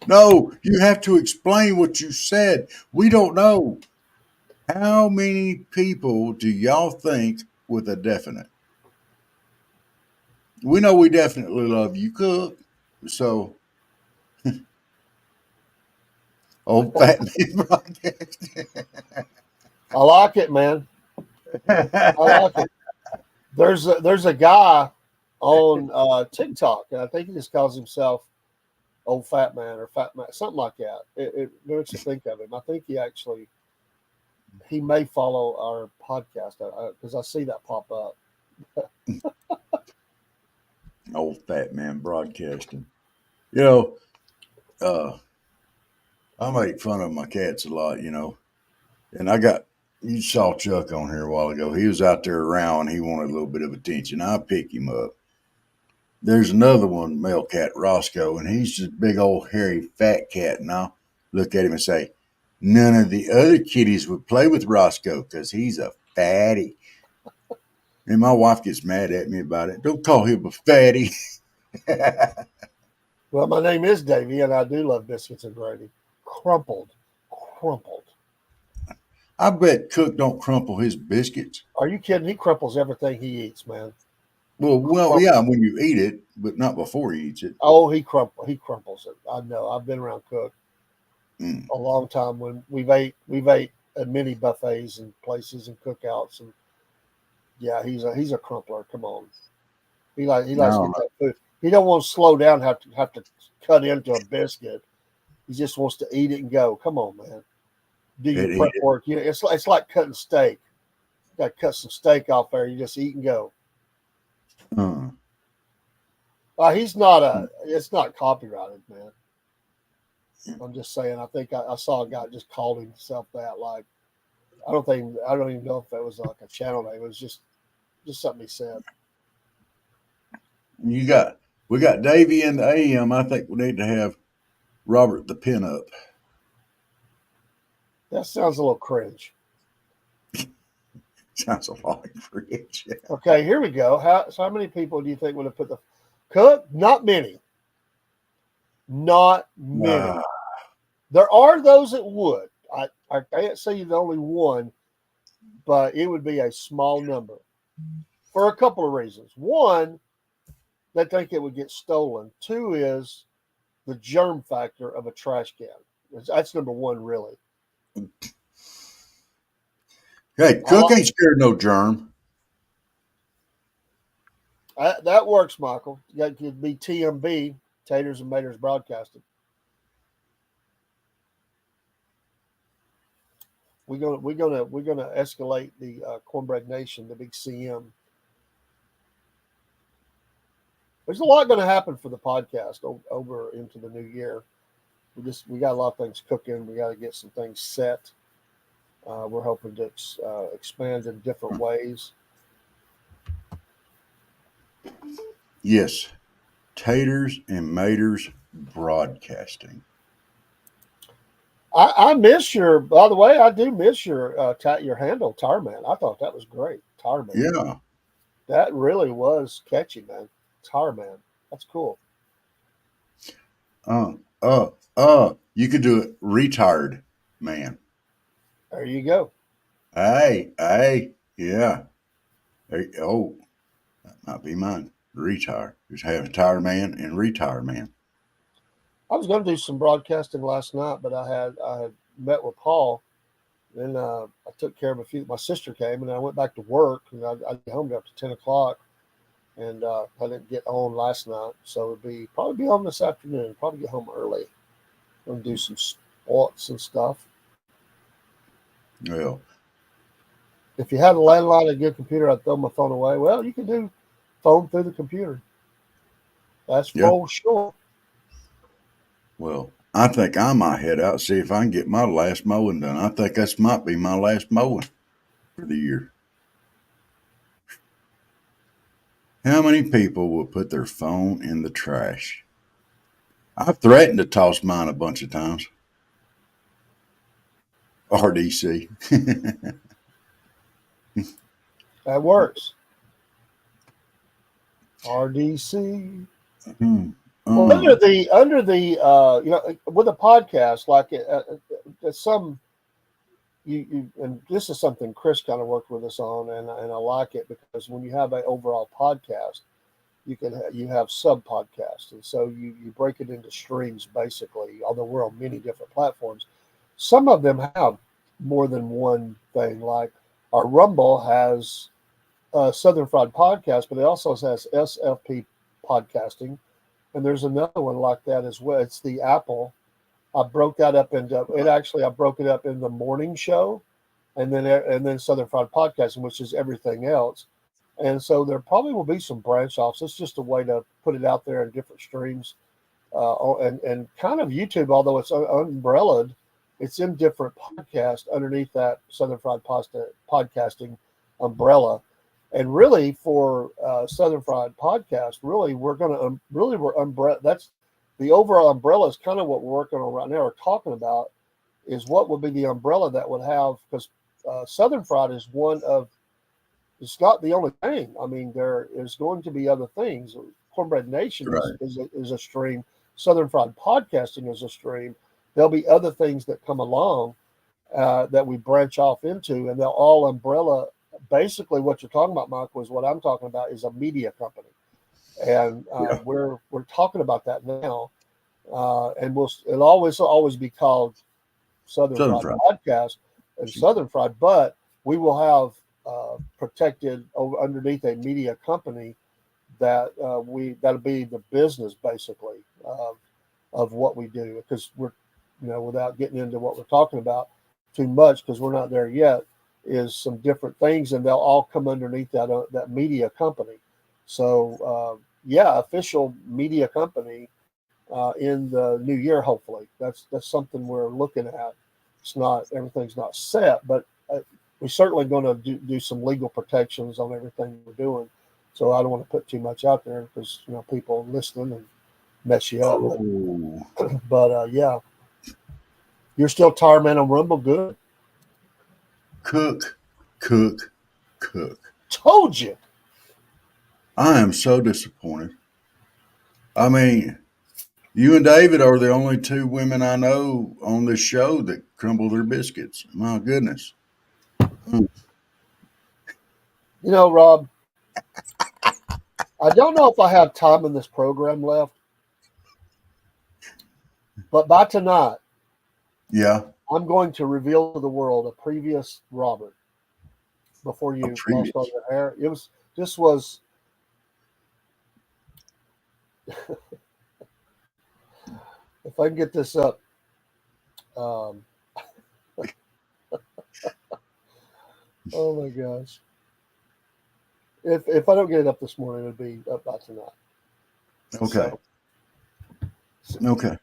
No, you have to explain what you said. We don't know. How many people do y'all think with a definite? We know we definitely love you, Cook. So, old fat man broadcast. I like it, man. I like it. There's a guy on TikTok, and I think he just calls himself Old Fat Man or Fat Man, something like that. It makes you think of him. I think he may follow our podcast because I see that pop up. Old fat man broadcasting. You know, I make fun of my cats a lot, and you saw Chuck on here a while ago. He was out there around. He wanted a little bit of attention. I pick him up. There's another one, male cat, Roscoe, and he's just a big old hairy fat cat. And I'll look at him and say, none of the other kitties would play with Roscoe because he's a fatty. And my wife gets mad at me about it. Don't call him a fatty. Well, my name is Davey, and I do love biscuits and gravy. Crumpled. I bet Cook don't crumple his biscuits. Are you kidding? He crumples everything he eats, man. Well, yeah, when you eat it, but not before he eats it. Oh, he crumples it. I know. I've been around Cook a long time when we've ate at many buffets and places and cookouts, and yeah, he's a crumpler. Come on, he likes to get that food. He don't want to slow down, have to cut into a biscuit. He just wants to eat it and go. Come on, man. Do your prep work. It's like cutting steak. You got to cut some steak off there. You just eat and go. He's not it's not copyrighted, man. I'm just saying. I think I saw a guy just called himself that. Like, I don't even know if that was like a channel name. It was just something he said. We got Davey in the AM. I think we need to have Robert the pinup. That sounds a little cringe. Sounds a lot cringe. Okay, here we go. How many people do you think would have put the Cook? Not many. Not many. There are those that would. I can't say the only one, but it would be a small number. for a couple of reasons. One, they think it would get stolen. Two is the germ factor of a trash can. That's number one, really. Hey, Cook ain't scared of no germ. That works, Michael. That could be TMB, Taters and Maters Broadcasting. We're gonna escalate the Cornbread Nation, the big CM. There's a lot going to happen for the podcast over into the new year. We got a lot of things cooking. We got to get some things set. We're hoping to expand in different ways. Yes, Taters and Maters Broadcasting. I miss your. By the way, I do miss your handle, Tar Man. I thought that was great, Tar Man. Yeah, that really was catchy, man. Tar Man. That's cool. You could do it, retired man. There you go. Hey, yeah. Hey, that might be mine. Retire. Just have tire man and retire man. I was going to do some broadcasting last night, but I had met with Paul. Then I took care of a few. My sister came, and I went back to work. And I got home after 10 o'clock, and I didn't get on last night. So it'd probably be on this afternoon. Probably get home early. I'm going to do some sports and stuff. Well, if you had a landline and a good computer, I'd throw my phone away. Well, you can do phone through the computer. That's for sure. Well, I think I might head out and see if I can get my last mowing done. I think this might be my last mowing for the year. How many people will put their phone in the trash? I've threatened to toss mine a bunch of times. RDC. That works. RDC. Well, under the with a podcast like some you and this is something Chris kind of worked with us on, and I like it because when you have an overall podcast, you have sub podcasts, and so you break it into streams basically. Although we're on many different platforms, some of them have more than one thing. Like our Rumble has Southern Fried Podcast, but it also has SFP Podcasting. And there's another one like that as well. It's the Apple. I broke that up into I broke it up in the morning show, and then Southern Fried Podcasting, which is everything else. And so there probably will be some branch offs. It's just a way to put it out there in different streams, and kind of YouTube. Although it's umbrellaed, it's in different podcasts underneath that Southern Fried Podcasting umbrella. And really, for Southern Fried Podcast, we're umbrella. That's the overall umbrella is kind of what we're working on right now. Or talking about is what would be the umbrella that would have, because Southern Fried is one of. It's not the only thing. I mean, there is going to be other things. Cornbread Nation is a stream. Southern Fried Podcasting is a stream. There'll be other things that come along that we branch off into, and they'll all umbrella. Basically, what you're talking about, Michael, is what I'm talking about is a media company, and we're talking about that now, and it'll always be called Southern Fried Podcast and Southern Fried, but we will have protected underneath a media company that that'll be the business basically of what we do, because we're without getting into what we're talking about too much because we're not there yet. Is some different things, and they'll all come underneath that media company. So official media company in the new year. Hopefully, that's something we're looking at. Everything's not set, but we're certainly going to do some legal protections on everything we're doing. So I don't want to put too much out there because people listening and mess you up. But you're still Tar Man on Rumble. Good. Cook. Told you. I am so disappointed. I mean, you and David are the only two women I know on this show that crumble their biscuits. My goodness. Rob, I don't know if I have time in this program left, but by tonight, Yeah. I'm going to reveal to the world a previous Robert before you lost all your hair. This was if I can get this up. Um, oh my gosh. If I don't get it up this morning, it'll be up by tonight. Okay. Okay.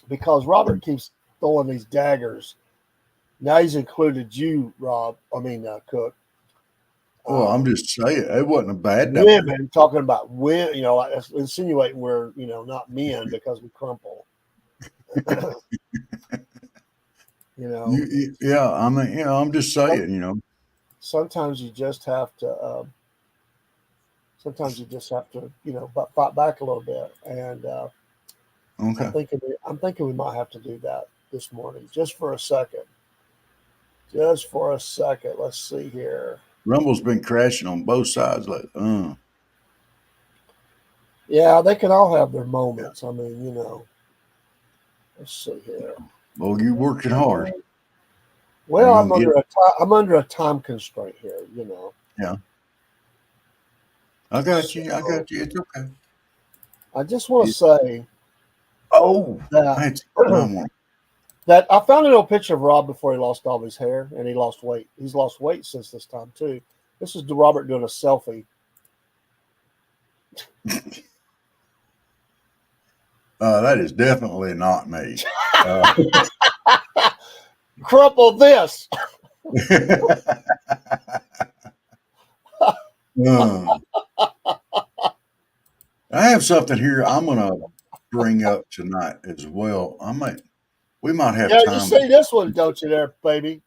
Because Robert keeps throwing these daggers. Now he's included you, Rob. Cook. Well, I'm just saying it wasn't a bad number. Women talking about women, insinuating we're not men because we crumple. Yeah, I mean, I'm just saying, Sometimes you just have to. Fight back a little bit, and Okay. I'm thinking we might have to do that this morning, just for a second. Just for a second. Let's see here. Rumble's been crashing on both sides. Yeah, they can all have their moments. I mean, let's see here. Well, you working hard. Well, I'm under a time constraint here. Yeah. I got you. It's okay. I just want to say. Oh, that one. That I found an old picture of Rob before he lost all his hair and he lost weight. He's lost weight since this time too. This is Robert doing a selfie. That is definitely not me. Crumple this. I have something here I'm going to bring up tonight as well. We might have time. You see this one, don't you, there, baby?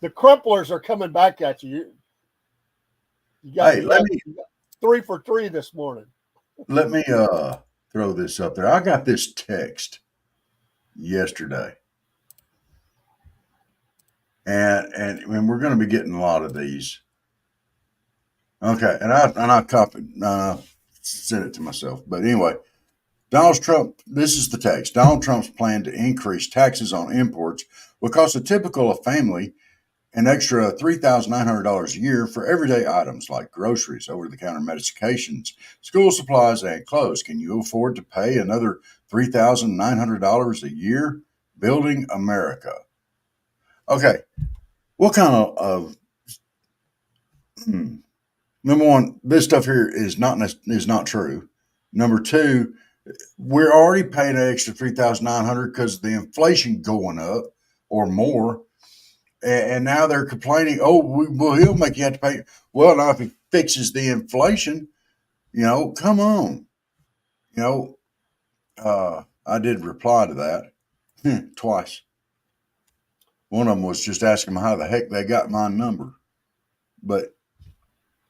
The crumplers are coming back at you. You got 3 for 3 this morning. Let me throw this up there. I got this text yesterday. And we're going to be getting a lot of these. Okay, and I copied, sent it to myself. But anyway, Donald Trump. This is the text. Donald Trump's plan to increase taxes on imports will cost a typical family an extra $3,900 a year for everyday items like groceries, over-the-counter medications, school supplies, and clothes. Can you afford to pay another $3,900 a year? Building America. Okay, what kind of number one, this stuff here is not true. Number two, we're already paying an extra $3,900 because of the inflation going up or more. And now they're complaining, he'll make you have to pay. Well, now if he fixes the inflation, come on. I did reply to that twice. One of them was just asking them how the heck they got my number. But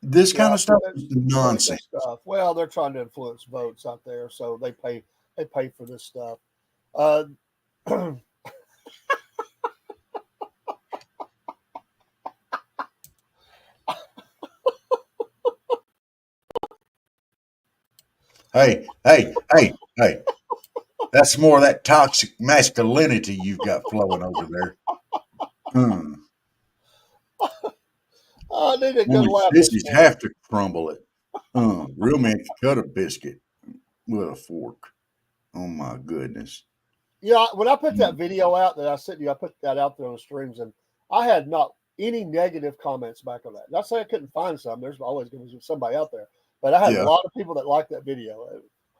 this kind of stuff is nonsense. Stuff. Well, they're trying to influence votes out there, so they pay for this stuff. Hey. That's more of that toxic masculinity you've got flowing over there. I need a good laugh. Sissies have to crumble it. Real men can cut a biscuit with a fork. Oh my goodness. Yeah, when I put that video out that I sent you, I put that out there on the streams, and I had not any negative comments back on that. Not saying I couldn't find some. There's always going to be somebody out there. But I had a lot of people that liked that video.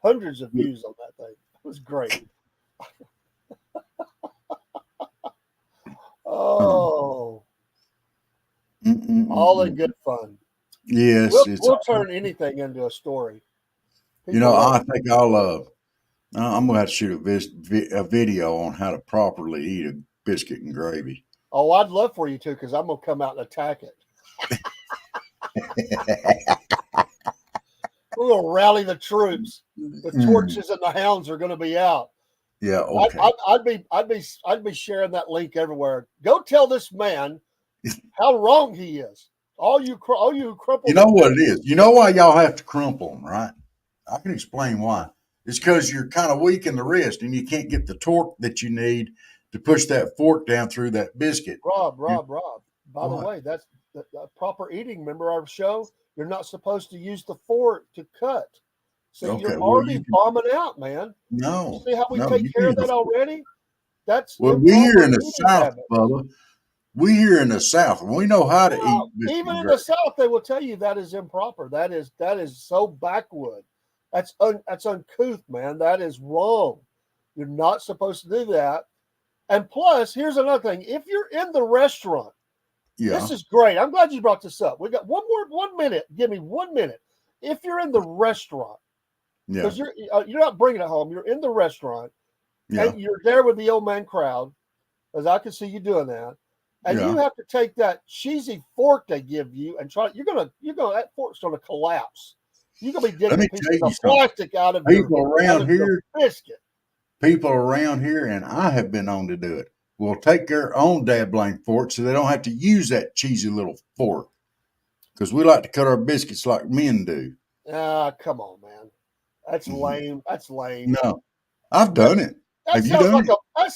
Hundreds of views on that thing. It was great. Oh. All in good fun. Yes. We'll turn anything into a story. I think I'm going to have to shoot a video on how to properly eat a biscuit and gravy. Oh, I'd love for you to, because I'm going to come out and attack it. We're going to rally the troops. The torches and the hounds are going to be out. Yeah. Okay. I'd be sharing that link everywhere. Go tell this man how wrong he is. All you crumpled. You know what it is? You know why y'all have to crumple them, right? I can explain why. It's because you're kind of weak in the wrist and you can't get the torque that you need to push that fork down through that biscuit. Rob. By the What? way, that's the proper eating. Remember our show? You're not supposed to use the fork to cut. See, Okay. you're Well, already bombing out, man. You see how we no, take you care of need that a. already? That's Well, we here improper in the eating South, habits. Bubba. We here in the South, we know how to eat Well, biscuit even in gravy. the South, they will tell you that is improper. That is so backwood. That's uncouth, man. That is wrong. You're not supposed to do that. And plus, here's another thing: if you're in the restaurant, Yeah. this is great. I'm glad you brought this up. We got 1 minute. Give me 1 minute. If you're in the restaurant, Yeah. because you're not bringing it home, you're in the restaurant, Yeah. and you're there with the old man crowd, as I can see you doing that. And Yeah. you have to take that cheesy fork they give you and try. You're gonna that fork's gonna collapse. You're gonna be Let digging me pieces tell you of something. plastic out of People your around here, biscuit. and I have been on to do it, will take their own dab blank fork so they don't have to use that cheesy little fork. Because we like to cut our biscuits like men do. Come on, man. That's lame. That's lame. No, I've done it. That Have you sounds done like it? that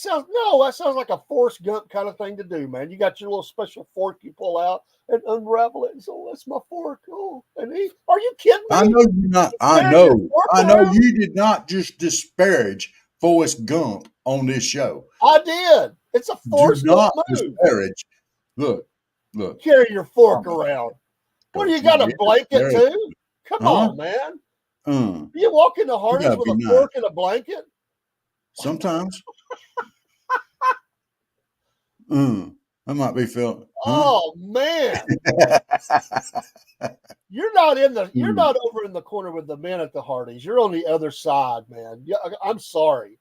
sounds like a Forrest Gump kind of thing to do, man. You got your little special fork you pull out and unravel it, and so that's my fork. Oh, and are you kidding I me? know you're not. Carrying your fork I know around? you did not just disparage Forrest Gump on this show. I did. It's a Do Forrest Gump not move. disparage. Look. Carry your fork Oh, around. What do don't you got, a get blanket it. too? Come Huh? on, man. Uh, You walk in the you harness gotta with be a nice. fork and a blanket? Sometimes. I might be feeling. Huh? Oh man. You're not over in the corner with the men at the Hardys. You're on the other side, man. I'm sorry.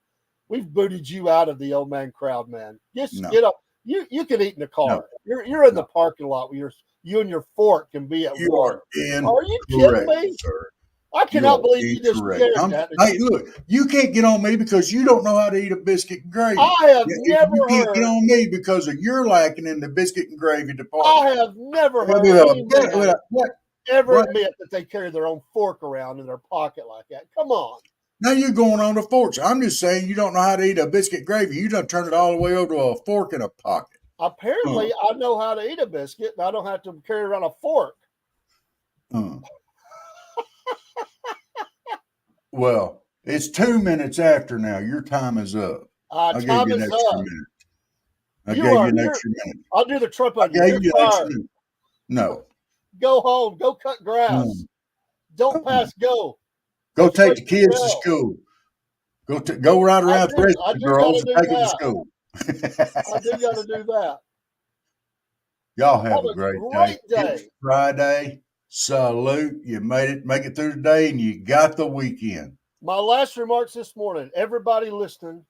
We've booted you out of the old man crowd, man. Just No, get up. You can eat in the no, car. You're in the no. parking lot where you and your fork can be at You one. are Are you kidding incorrect, me? sir. I You cannot are believe you just incorrect. shared that. Hey, look, you can't get on me because you don't know how to eat a biscuit and gravy. I have never You can't get heard. on me because of your lacking in the biscuit and gravy department. I have never With heard any man what? ever What? admit that they carry their own fork around in their pocket like that. Come on. Now you're going on the forks. I'm just saying you don't know how to eat a biscuit gravy. You done turn it all the way over to a fork in a pocket. Apparently, I know how to eat a biscuit, and I don't have to carry around a fork. Well, it's 2 minutes after now. Your time is up. I gave Time you an is extra up. minute. I gave you an extra minute. I'll do the trip on you. I You're gave you an extra fired. minute. No. Go home. Go cut grass. Don't pass go. Go take straight the to kids to jail. school. Go ride around with I the do girls gotta and do take them to that. school. I do got to do that. Y'all have Have a a great day. great day. It's Friday. Salute. You make it through the day and you got the weekend. My last remarks this morning, everybody listening,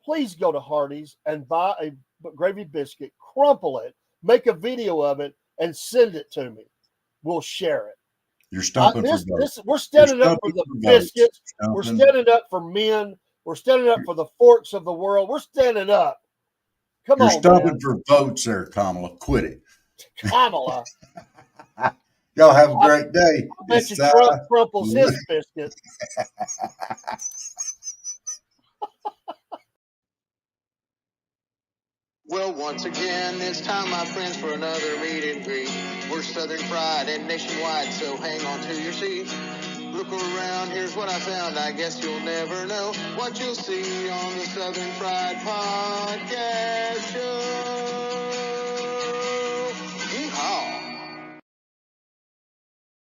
please go to Hardee's and buy a gravy biscuit, crumple it, make a video of it, and send it to me. We'll share it. You're stumping for votes. We're standing up for the biscuits. We're standing up for men. We're standing up for the forks of the world. We're standing up. Come You're on, stumping man. for votes there, Kamala. Quit it. Kamala. Y'all have a great day. I bet you Trump crumples his biscuit. Well, once again, it's time, my friends, for another meet and greet. We're Southern Fried and nationwide, so hang on to your seat. Look around, here's what I found. I guess you'll never know what you'll see on the Southern Fried Podcast Show.